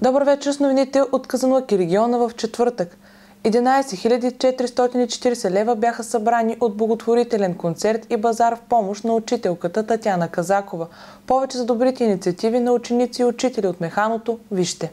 Добър вечер с новините от Казанлък и региона в четвъртък. 11 440 лева бяха събрани от благотворителен концерт и базар в помощ на учителката Татяна Казакова. Повече за добрите инициативи на ученици и учители от Механото вижте.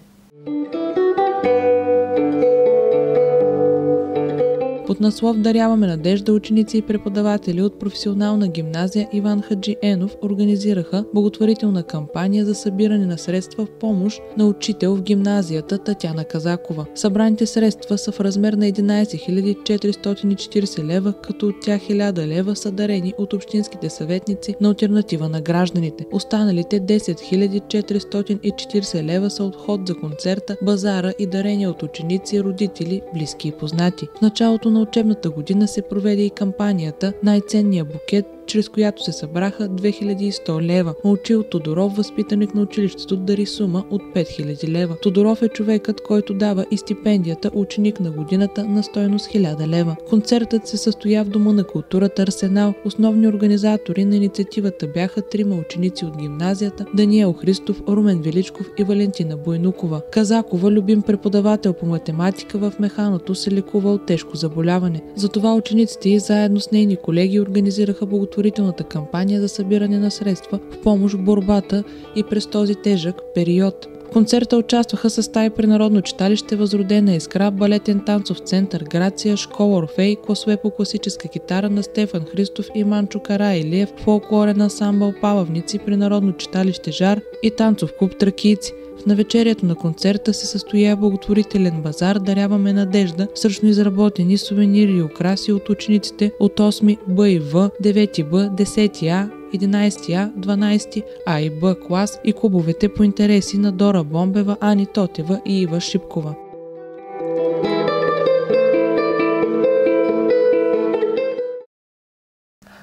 Под наслов "Даряваме надежда" ученици и преподаватели от професионална гимназия Иван Хаджиенов организираха благотворителна кампания за събиране на средства в помощ на учител в гимназията Татяна Казакова. Събраните средства са в размер на 11 440 лева, като от тях 1000 лева са дарени от общинските съветници на Алтернатива на гражданите. Останалите 10 440 лева са отход за концерта, базара и дарения от ученици, родители, близки и познати. В началото на учебната година се проведе и кампанията "Най-ценния букет", чрез която се събраха 2100 лева. Момчил Тодоров, възпитаник на училището, дари сума от 5000 лева. Тодоров е човекът, който дава и стипендията "Ученик на годината" на стойност 1000 лева. Концертът се състоя в Дома на културата Арсенал. Основни организатори на инициативата бяха 3 ученици от гимназията: Даниел Христов, Румен Величков и Валентина Бойнукова. Казакова, любим преподавател по математика в Механото, се лекува от тежко заболяване. Затова учениците и заедно с нейни колеги организираха благотворителната кампания за събиране на средства в помощ в борбата и през този тежък период. В концерта участваха състави при Народно читалище "Възродена искра", балетен танцов център "Грация", школа "Орфей", класове по класическа китара на Стефан Христов и Манчо Караилиев, фолклорен ансамбъл "Палавници" при Народно читалище "Жар" и танцов клуб "Тракийци". В навечерието на концерта се състоя благотворителен базар "Даряваме надежда" с ръчно изработени сувенири и украси от учениците от 8 Б и В, 9 Б, 10 А, 11 А, 12 А и Б клас и клубовете по интереси на Дора Бомбева, Ани Тотева и Ива Шипкова.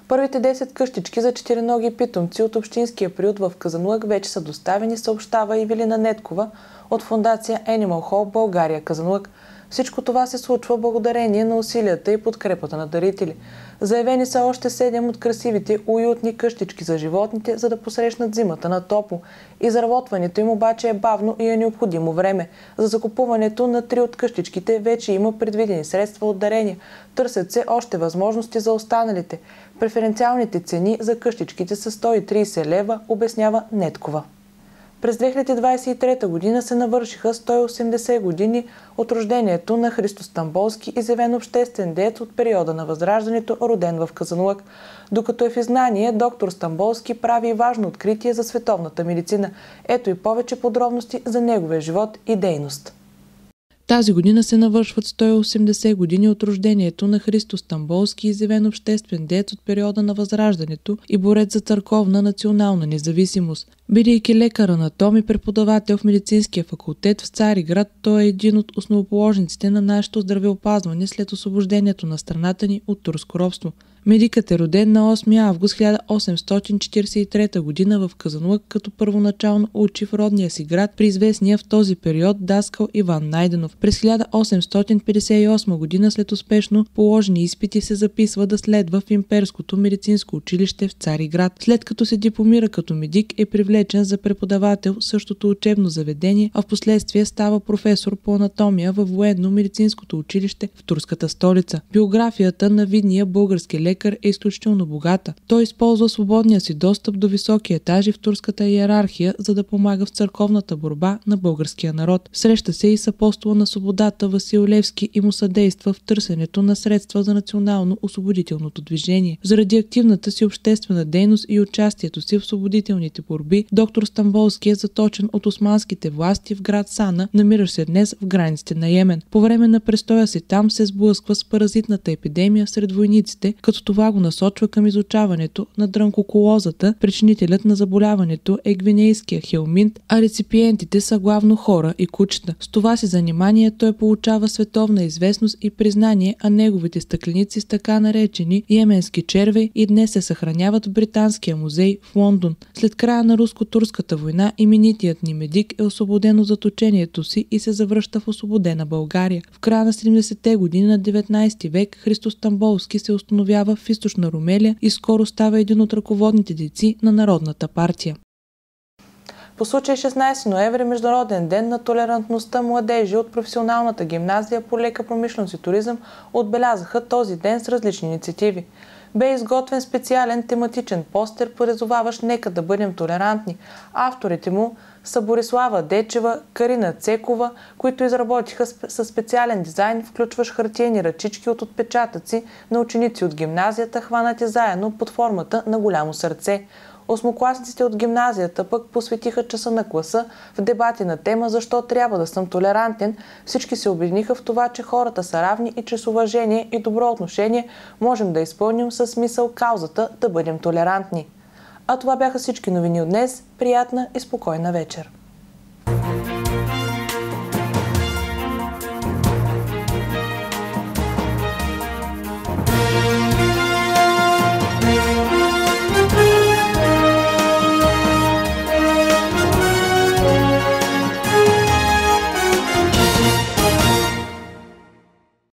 Първите 10 къщички за четириноги питомци от общинския приют в Казанлък вече са доставени, съобщава Ивелина Неткова от фондация Animal Hope България Казанлък. Всичко това се случва благодарение на усилията и подкрепата на дарители. Заявени са още 7 от красивите уютни къщички за животните, за да посрещнат зимата на топло. Изработването им обаче е бавно и е необходимо време. За закупуването на 3 от къщичките вече има предвидени средства от дарения. Търсят се още възможности за останалите. Преференциалните цени за къщичките са 130 лева, обяснява Неткова. През 2023 година се навършиха 180 години от рождението на Христо Стамболски, изявен обществен деец от периода на Възраждането, роден в Казанлък. Докато е в изгнание, доктор Стамболски прави важно откритие за световната медицина. Ето и повече подробности за неговия живот и дейност. Тази година се навършват 180 години от рождението на Христо Стамболски, изявен обществен деец от периода на Възраждането и борец за църковна национална независимост. Бидейки лекар-анатом и преподавател в медицинския факултет в Цариград, той е един от основоположниците на нашето здравеопазване след освобождението на страната ни от турско робство. Медикът е роден на 8 август 1843 година в Казанлък, като първоначално учи в родния си град при известния в този период даскал Иван Найденов. През 1858 година след успешно положени изпити се записва да следва в Имперското медицинско училище в Цариград. След като се дипломира като медик, е привлечен за преподавател в същото учебно заведение, а в последствие става професор по анатомия във военно-медицинското училище в турската столица. Биографията на видния български лекар е изключително богата. Той използва свободния си достъп до високи етажи в турската иерархия, за да помага в църковната борба на българския народ. Среща се и с апостола на свободата Васил Левски и му съдейства в търсенето на средства за национално-освободителното движение. Заради активната си обществена дейност и участието си в освободителните борби, доктор Стамболски е заточен от османските власти в град Сана, намиращ се днес в границите на Йемен. По време на престоя си там се сблъсква с паразитната епидемия сред войниците, като това го насочва към изучаването на дрънкокулозата. Причинителят на заболяването е гвинейския хелминт, а реципиентите са главно хора и кучета. С това си занимание той получава световна известност и признание, а неговите стъкленици с така наречени йеменски червей и днес се съхраняват в Британския музей в Лондон. След края на руско-турската война именитият ни медик е освободен от заточението си и се завръща в освободена България. В края на 70-те години на 19 век Христо Стамболски се установява в източна Румелия и скоро става един от ръководните дейци на Народната партия. По случай 16 ноември, Международен ден на толерантността, младежи от професионалната гимназия по лека промишленост и туризъм отбелязаха този ден с различни инициативи. Бе изготвен специален тематичен постер, призоваващ "Нека да бъдем толерантни". Авторите му са Борислава Дечева, Карина Цекова, които изработиха със специален дизайн, включващ хартиени ръчички от отпечатъци на ученици от гимназията, хванати заедно под формата на голямо сърце. Осмокласниците от гимназията пък посветиха часа на класа в дебати на тема "Защо трябва да съм толерантен?". Всички се обединиха в това, че хората са равни и че с уважение и добро отношение можем да изпълним със смисъл каузата да бъдем толерантни. А това бяха всички новини от днес. Приятна и спокойна вечер!